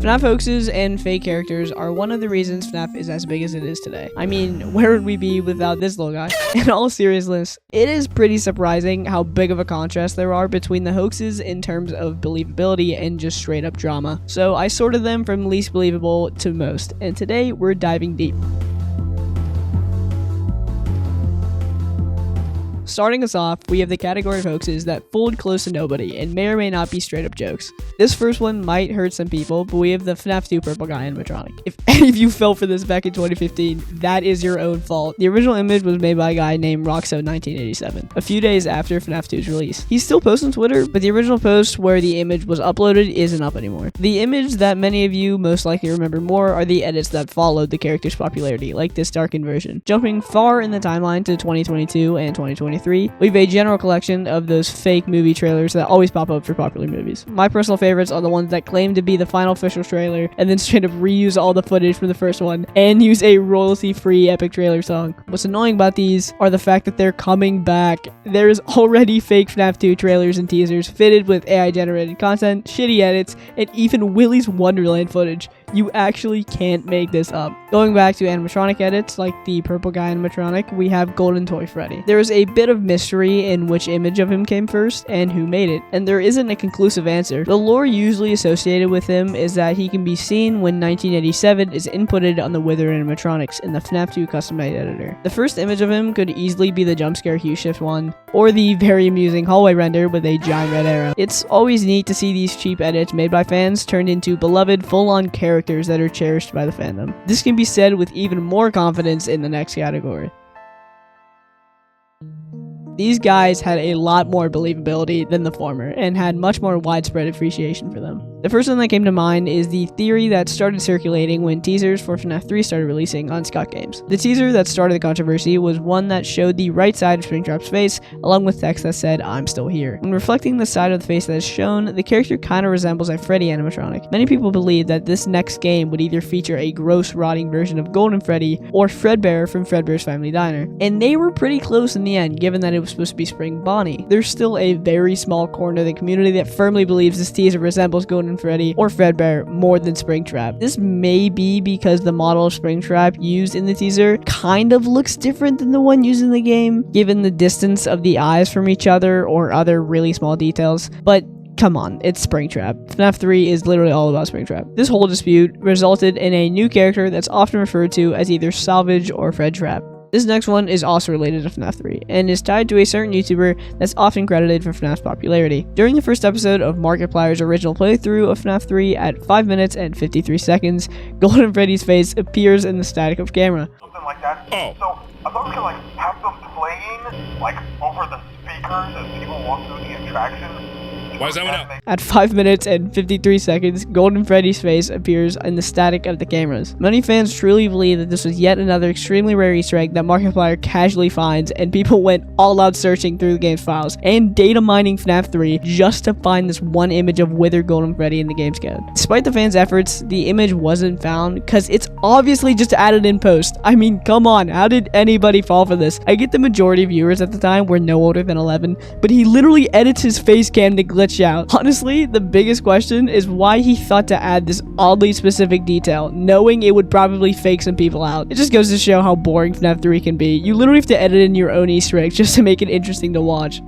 FNaF hoaxes and fake characters are one of the reasons FNaF is as big as it is today. I mean, where would we be without this little guy? In all seriousness, it is pretty surprising how big of a contrast there are between the hoaxes in terms of believability and just straight up drama. So I sorted them from least believable to most, and today we're diving deep. Starting us off, we have the category of hoaxes that fooled close to nobody and may or may not be straight up jokes. This first one might hurt some people, but we have the FNaF 2 purple guy animatronic. If any of you fell for this back in 2015, that is your own fault. The original image was made by a guy named Roxo1987, a few days after FNaF 2's release. He's still posting on Twitter, but the original post where the image was uploaded isn't up anymore. The image that many of you most likely remember more are the edits that followed the character's popularity, like this darkened version. Jumping far in the timeline to 2022 and 2023, we have a general collection of those fake movie trailers that always pop up for popular movies. My personal favorites are the ones that claim to be the final official trailer and then straight up reuse all the footage from the first one and use a royalty-free epic trailer song. What's annoying about these are the fact that they're coming back. There's already fake FNaF 2 trailers and teasers fitted with AI-generated content, shitty edits, and even Willy's Wonderland footage. You actually can't make this up. Going back to animatronic edits, like the purple guy animatronic, we have Golden Toy Freddy. There is a bit of mystery in which image of him came first and who made it, and there isn't a conclusive answer. The lore usually associated with him is that he can be seen when 1987 is inputted on the Wither animatronics in the FNaF 2 custom-made editor. The first image of him could easily be the jump scare hue shift one, or the very amusing hallway render with a giant red arrow. It's always neat to see these cheap edits made by fans turned into beloved full-on characters that are cherished by the fandom. This can be said with even more confidence in the next category. These guys had a lot more believability than the former, and had much more widespread appreciation for them. The first one that came to mind is the theory that started circulating when teasers for FNaF 3 started releasing on Scott Games. The teaser that started the controversy was one that showed the right side of Springtrap's face, along with text that said, "I'm still here." When reflecting the side of the face that is shown, the character kind of resembles a Freddy animatronic. Many people believe that this next game would either feature a gross, rotting version of Golden Freddy, or Fredbear from Fredbear's Family Diner. And they were pretty close in the end, given that it was supposed to be Spring Bonnie. There's still a very small corner of the community that firmly believes this teaser resembles Golden Freddy or Fredbear more than Springtrap. This may be because the model of Springtrap used in the teaser kind of looks different than the one used in the game, given the distance of the eyes from each other or other really small details, but come on, it's Springtrap. FNaF 3 is literally all about Springtrap. This whole dispute resulted in a new character that's often referred to as either Salvage or Fredtrap. This next one is also related to FNaF 3, and is tied to a certain YouTuber that's often credited for FNAF's popularity. During the first episode of Markiplier's original playthrough of FNaF 3 at 5 minutes and 53 seconds, Golden Freddy's face appears in the static of camera. Something like that. Oh. So I thought we could have them playing over the speakers as people walk through the attraction. Why is that one up? At 5 minutes and 53 seconds, Golden Freddy's face appears in the static of the cameras. Many fans truly believe that this was yet another extremely rare Easter egg that Markiplier casually finds, and people went all out searching through the game's files and data mining FNaF 3 just to find this one image of withered Golden Freddy in the game's code. Despite the fans' efforts, the image wasn't found because it's obviously just added in post. I mean, come on, how did anybody fall for this? I get the majority of viewers at the time were no older than 11, but he literally edits his face cam to glitch out. Honestly, the biggest question is why he thought to add this oddly specific detail, knowing it would probably fake some people out. It just goes to show how boring FNaF 3 can be. You literally have to edit in your own Easter eggs just to make it interesting to watch.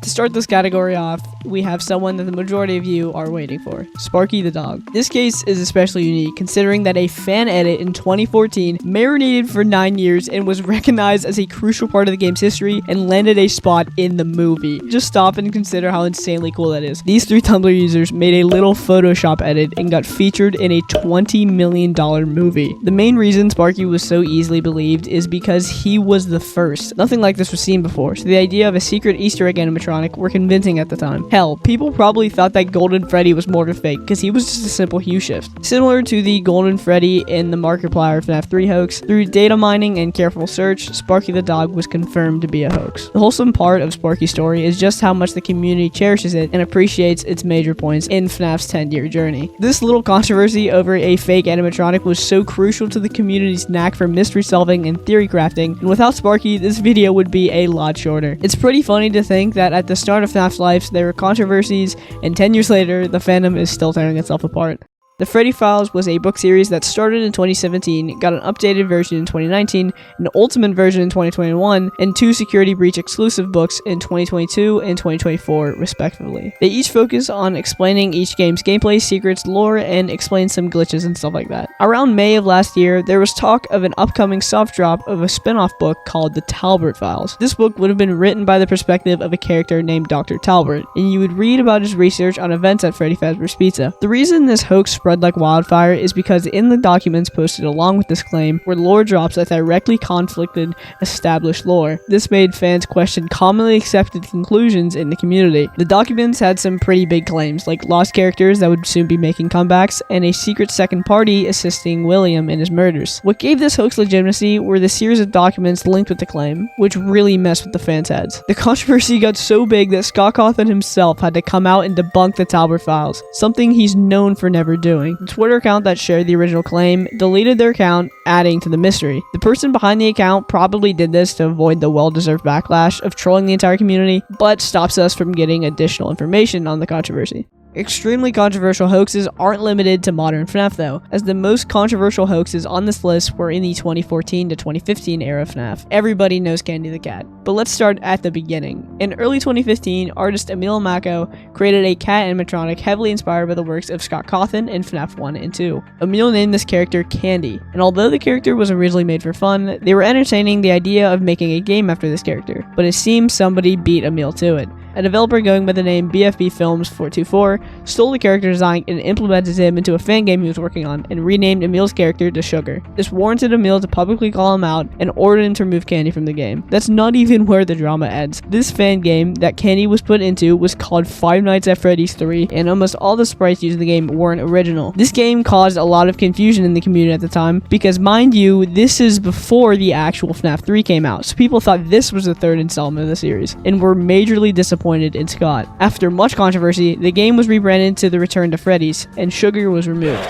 To start this category off, we have someone that the majority of you are waiting for, Sparky the dog. This case is especially unique considering that a fan edit in 2014 marinated for 9 years and was recognized as a crucial part of the game's history and landed a spot in the movie. Just stop and consider how insanely cool that is. These 3 Tumblr users made a little Photoshop edit and got featured in a $20 million movie. The main reason Sparky was so easily believed is because he was the first. Nothing like this was seen before, so the idea of a secret Easter egg animatronic were convincing at the time. Hell, people probably thought that Golden Freddy was more of a fake because he was just a simple hue shift. Similar to the Golden Freddy in the Markiplier FNaF 3 hoax, through data mining and careful search, Sparky the dog was confirmed to be a hoax. The wholesome part of Sparky's story is just how much the community cherishes it and appreciates its major points in FNAF's 10-year journey. This little controversy over a fake animatronic was so crucial to the community's knack for mystery solving and theory crafting, and without Sparky, this video would be a lot shorter. It's pretty funny to think that at the start of FNAF's life, there were controversies, and 10 years later, the fandom is still tearing itself apart. The Freddy Files was a book series that started in 2017, got an updated version in 2019, an ultimate version in 2021, and 2 Security Breach exclusive books in 2022 and 2024, respectively. They each focus on explaining each game's gameplay, secrets, lore, and explain some glitches and stuff like that. Around May of last year, there was talk of an upcoming soft drop of a spin-off book called The Talbert Files. This book would have been written by the perspective of a character named Dr. Talbert, and you would read about his research on events at Freddy Fazbear's Pizza. The reason this hoax spread like wildfire is because in the documents posted along with this claim were lore drops that directly conflicted established lore. This made fans question commonly accepted conclusions in the community. The documents had some pretty big claims, like lost characters that would soon be making comebacks, and a secret second party assisting William in his murders. What gave this hoax legitimacy were the series of documents linked with the claim, which really messed with the fans' heads. The controversy got so big that Scott Cawthon himself had to come out and debunk the Talbert Files, something he's known for never doing. The Twitter account that shared the original claim deleted their account, adding to the mystery. The person behind the account probably did this to avoid the well-deserved backlash of trolling the entire community, but stops us from getting additional information on the controversy. Extremely controversial hoaxes aren't limited to modern FNAF though, as the most controversial hoaxes on this list were in the 2014 to 2015 era of FNAF. Everybody knows Candy the Cat, but let's start at the beginning. In early 2015, artist Emil Mako created a cat animatronic heavily inspired by the works of Scott Cawthon in FNAF 1 and 2. Emil named this character Candy, and although the character was originally made for fun, they were entertaining the idea of making a game after this character, but it seems somebody beat Emil to it. A developer going by the name BFB Films 424 stole the character design and implemented him into a fan game he was working on, and renamed Emil's character to Sugar. This warranted Emil to publicly call him out and order him to remove Candy from the game. That's not even where the drama ends. This fan game that Candy was put into was called Five Nights at Freddy's 3, and almost all the sprites used in the game weren't original. This game caused a lot of confusion in the community at the time, because mind you, this is before the actual FNAF 3 came out, so people thought this was the third installment of the series, and were majorly disappointed in Scott. After much controversy, the game was rebranded to The Return to Freddy's, and Sugar was removed.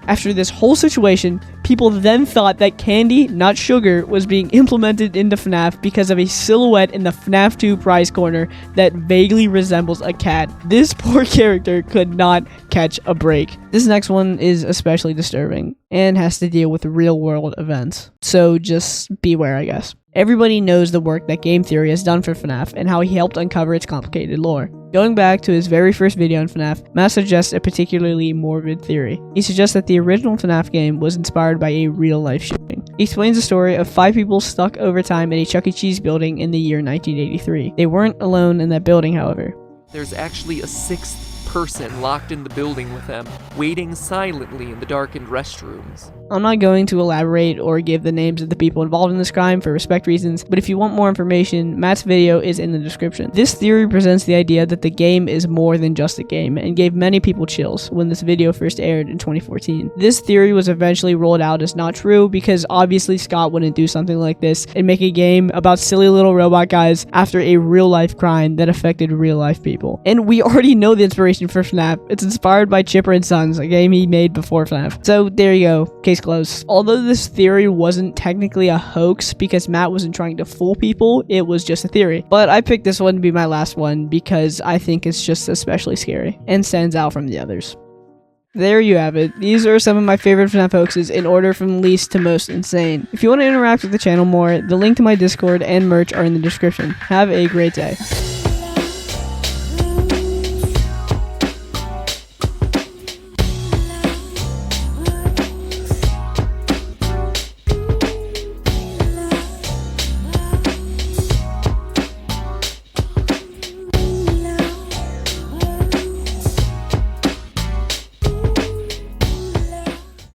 After this whole situation, people then thought that Candy, not Sugar, was being implemented into FNAF because of a silhouette in the FNAF 2 prize corner that vaguely resembles a cat. This poor character could not catch a break. This next one is especially disturbing and has to deal with real-world events, so just beware, I guess. Everybody knows the work that game theory has done for FNAF and how he helped uncover its complicated lore. Going back to his very first video on FNAF, Matt suggests a particularly morbid theory. He suggests that the original FNAF game was inspired by a real-life shooting. He explains the story of 5 people stuck over time in a Chuck E. Cheese building in the year 1983. They weren't alone in that building, however. There's actually a 6th person locked in the building with them, waiting silently in the darkened restrooms. I'm not going to elaborate or give the names of the people involved in this crime for respect reasons, but if you want more information, Matt's video is in the description. This theory presents the idea that the game is more than just a game, and gave many people chills when this video first aired in 2014. This theory was eventually rolled out as not true, because obviously Scott wouldn't do something like this and make a game about silly little robot guys after a real-life crime that affected real-life people. And we already know the inspiration for FNAF. It's inspired by Chipper and Sons, a game he made before FNAF. So there you go, case closed. Although this theory wasn't technically a hoax because Matt wasn't trying to fool people, it was just a theory. But I picked this one to be my last one because I think it's just especially scary and stands out from the others. There you have it. These are some of my favorite FNAF hoaxes in order from least to most insane. If you want to interact with the channel more, the link to my Discord and merch are in the description. Have a great day.